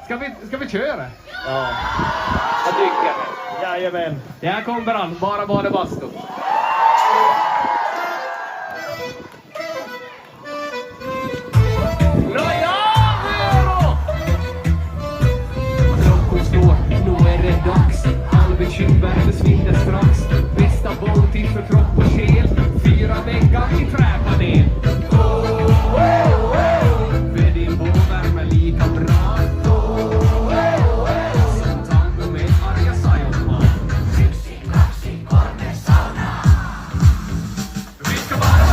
Ska vi köra? Ja, jag tycker det. Jajamän. Här kommer han, bara bastu. Klockan slår, nu är det dags. All bekymmer försvinner strax. Bästa bolltid för kropp och själ. 4 väggar i träpanel. För din vårvärme lika bra. Som tango med arga sayonara. Vi ska bara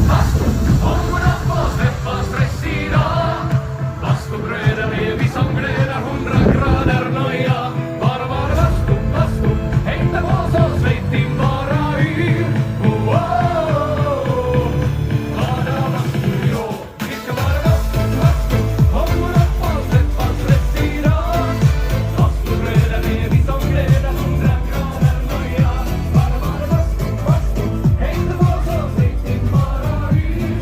bastu. Hångorna på släppa stress idag. Bastubröder är vi som glöder 100 grader noja. Bara bastu. Hängde på så svettig bara yr. Bara bastu, jo. Vi ska bara bastu. Hångorna på släppa stress idag. Bastubröder är vi som glöder 100 grader noja. Bara bastu. Hängde på så svettig bara yr.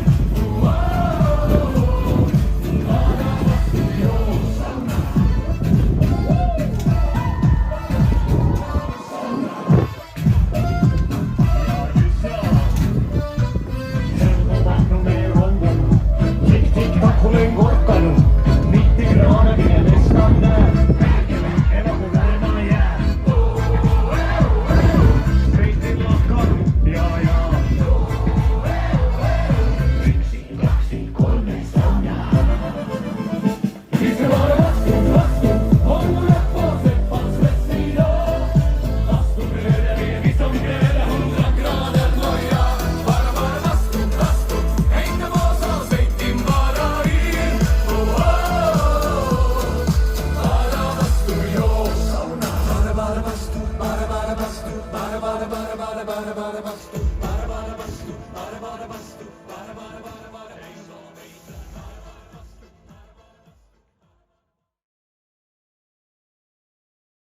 Bara bastu.